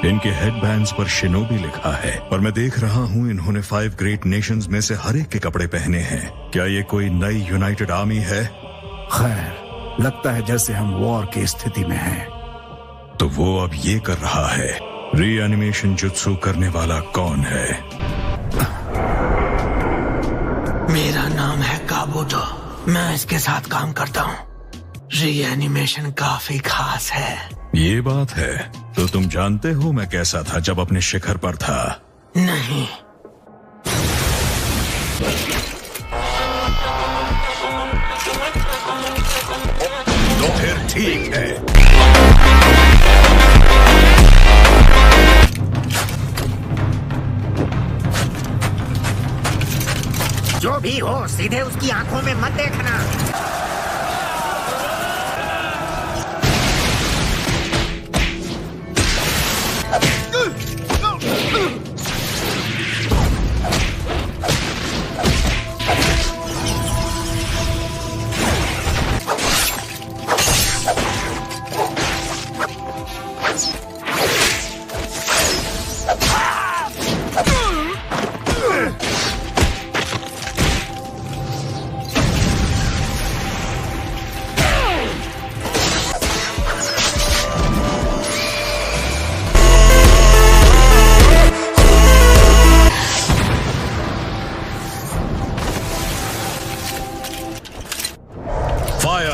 इनके हेडबैंड्स पर शिनोबी लिखा है, और मैं देख रहा हूँ इन्होंने 5 ग्रेट नेशंस में से हर एक के कपड़े पहने हैं। क्या ये कोई नई यूनाइटेड आर्मी है? खैर, लगता है जैसे हम वॉर की स्थिति में हैं। तो वो अब ये कर रहा है। रीएनिमेशन जुत्सु करने वाला कौन है? मेरा नाम है काबूतो। मैं इसके साथ काम करता हूँ। रीएनिमेशन काफी खास है। ये बात है। तो तुम जानते हो मैं कैसा था जब अपने शिखर पर था? नहीं। तो फिर ठीक है। जो भी हो, सीधे उसकी आंखों में मत देखना।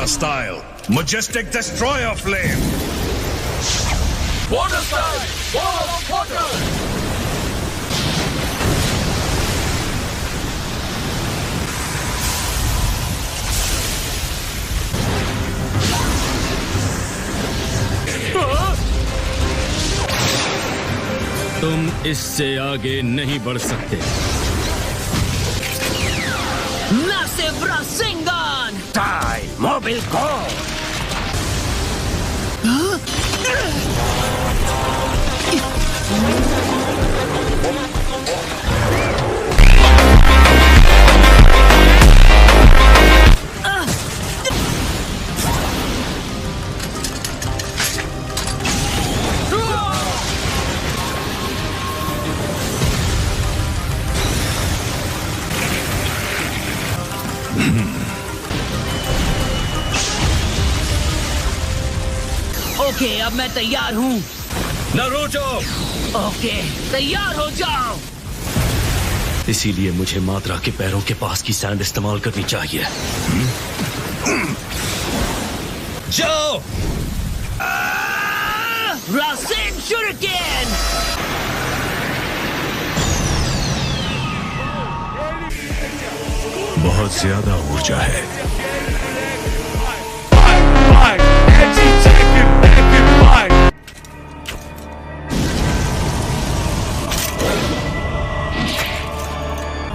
Style, majestic destroyer flame. Water style, wall of water. तुम इससे आगे नहीं बढ़ सकते। Massive Rasengan! Die, Mobile Go! Okay, अब मैं तैयार हूँ। नारुतो! ओके, तैयार हो जाओ। इसीलिए मुझे मात्रा के पैरों के पास की सैंड इस्तेमाल करनी चाहिए। जाओ! रासेन शुरिकेन! बहुत ज्यादा ऊर्जा है।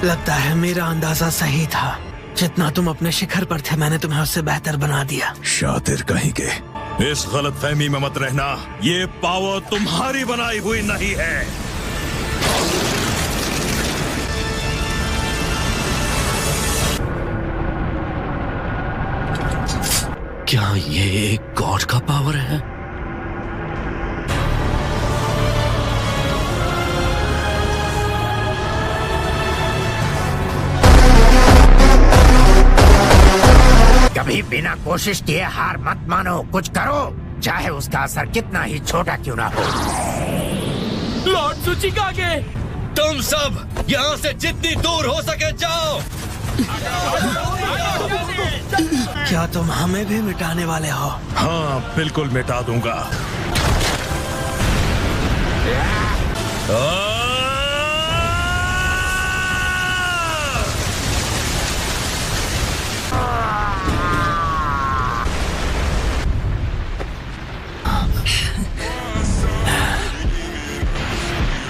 लगता है मेरा अंदाजा सही था। जितना तुम अपने शिखर पर थे, मैंने तुम्हें उससे बेहतर बना दिया। शातिर कहीं के। इस गलतफहमी में मत रहना। ये पावर तुम्हारी बनाई हुई नहीं है। क्या ये एक गॉड का पावर है? कभी बिना कोशिश किए हार मत मानो। कुछ करो, चाहे उसका असर कितना ही छोटा क्यों ना हो। लॉर्ड सुचिकागे, तुम सब यहाँ से जितनी दूर हो सके जाओ। क्या तुम हमें भी मिटाने वाले हो? हाँ, बिल्कुल मिटा दूंगा।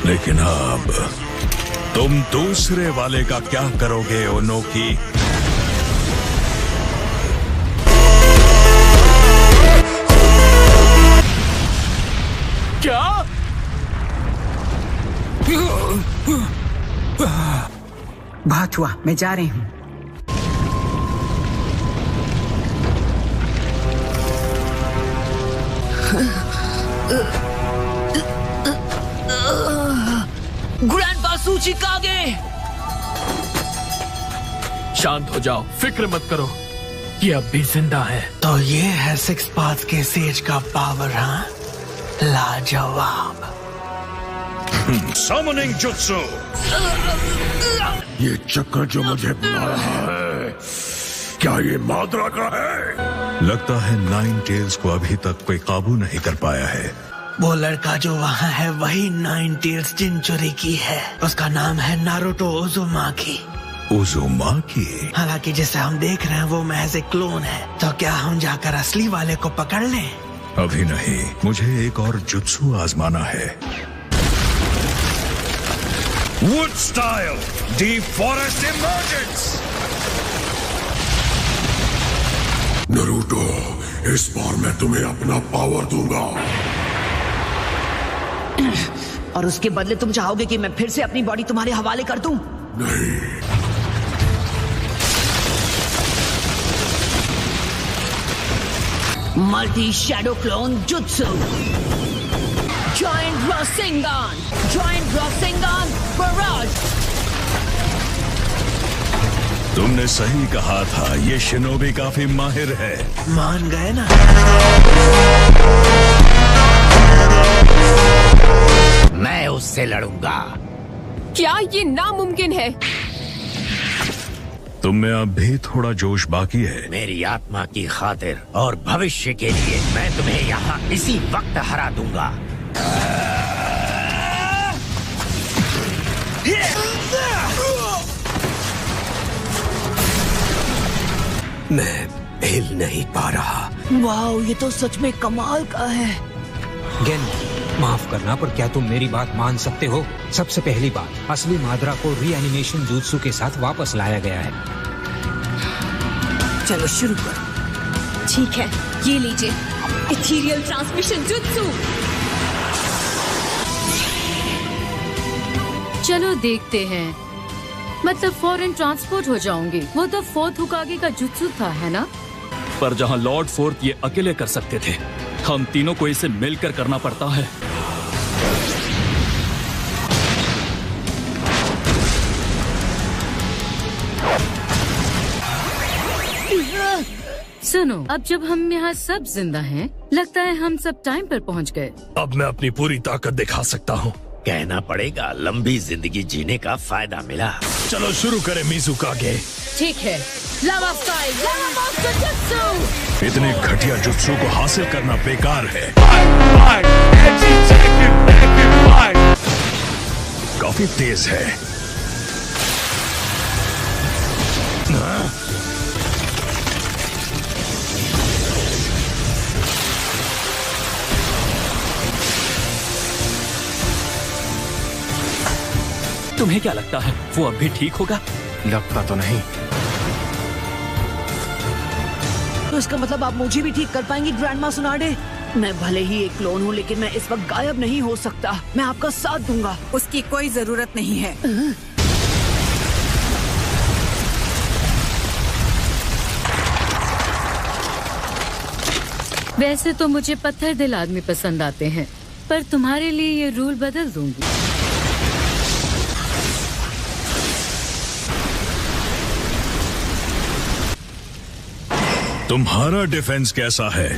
लेकिन अब तुम दूसरे वाले का क्या करोगे ओनोकी? क्या? बहुत हुआ, मैं जा रही हूँ। त्सुचिकागे। शांत हो जाओ, फिक्र मत करो, ये अब भी जिंदा है। तो ये है सिक्स पाथ के सेज का पावर, हाँ? लाजवाब। Summoning Jutsu! ये चक्र जो मुझे बुला रहा है, क्या ये माद्रा का है? लगता है नाइन टेल्स को अभी तक कोई काबू नहीं कर पाया है। वो लड़का जो वहाँ है वही नाइन टेल्स जिनचुरी की है। उसका नाम है नारुतो उजुमाकी। उजुमाकी? हालांकि जिसे हम देख रहे हैं वो महज एक क्लोन है। तो क्या हम जाकर असली वाले को पकड़ लें? अभी नहीं, मुझे एक और जुत्सु आजमाना है। Wood style, deep forest emergence. Naruto, इस बार मैं तुम्हें अपना पावर दूंगा। और उसके बदले तुम चाहोगे कि मैं फिर से अपनी बॉडी तुम्हारे हवाले कर दूं? नहीं। Multi shadow clone jutsu. Giant Rasengan! Giant Rasengan Barrage! तुमने सही कहा था, ये शिनोबी काफी माहिर है। मान गए ना? मैं उससे लड़ूंगा। क्या ये नामुमकिन है? तुम में अब भी थोड़ा जोश बाकी है। मेरी आत्मा की खातिर और भविष्य के लिए मैं तुम्हें यहाँ इसी वक्त हरा दूंगा। मैं हिल नहीं पा रहा। वाओ, ये तो सच में कमाल का है। गेन, माफ करना पर क्या तुम मेरी बात मान सकते हो? सबसे पहली बात, असली माद्रा को रीएनिमेशन जुत्सु के साथ वापस लाया गया है। चलो शुरू करो। ठीक है, ये लीजिए इथीरियल ट्रांसमिशन जुत्सु। चलो देखते हैं, मतलब फॉरेन ट्रांसपोर्ट हो जाऊंगी। वो तो फोर्थ हुकागे का जुत्सु था, है ना? पर जहाँ लॉर्ड फोर्थ ये अकेले कर सकते थे, हम तीनों को इसे मिलकर करना पड़ता है। सुनो, अब जब हम यहाँ सब जिंदा हैं, लगता है हम सब टाइम पर पहुँच गए। अब मैं अपनी पूरी ताकत दिखा सकता हूँ। कहना पड़ेगा लंबी जिंदगी जीने का फायदा मिला। चलो शुरू करें मिज़ुकागे। ठीक है, लावा स्टाइल, लावा मास्टर जुत्सु। इतने घटिया जुत्सु को हासिल करना बेकार है। काफी तेज है। तुम्हें क्या लगता है वो अब भी ठीक होगा? लगता तो नहीं। तो इसका मतलब आप मुझे भी ठीक कर पाएंगी ग्रैंडमा सुनाडे? मैं भले ही एक क्लोन हूँ, लेकिन मैं इस वक्त गायब नहीं हो सकता। मैं आपका साथ दूंगा। उसकी कोई जरूरत नहीं है। वैसे तो मुझे पत्थर दिल आदमी पसंद आते हैं, पर तुम्हारे लिए ये रूल बदल दूंगी। तुम्हारा डिफेंस कैसा है?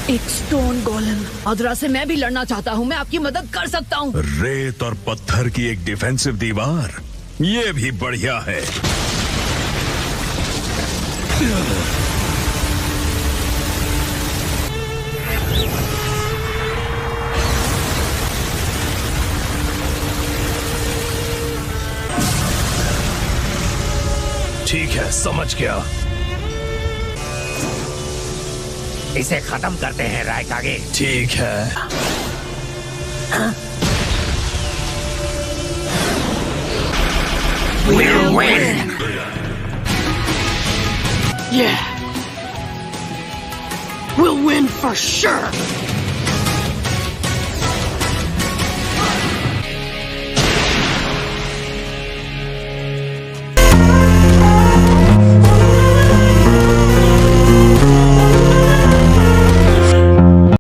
एक स्टोन गोलम। माद्रा से मैं भी लड़ना चाहता हूँ। मैं आपकी मदद कर सकता हूँ। रेत और पत्थर की एक डिफेंसिव दीवार, ये भी बढ़िया है। ठीक है, समझ गया। इसे खत्म करते हैं रायकागे। ठीक है। We'll win. Yeah. We'll win for sure.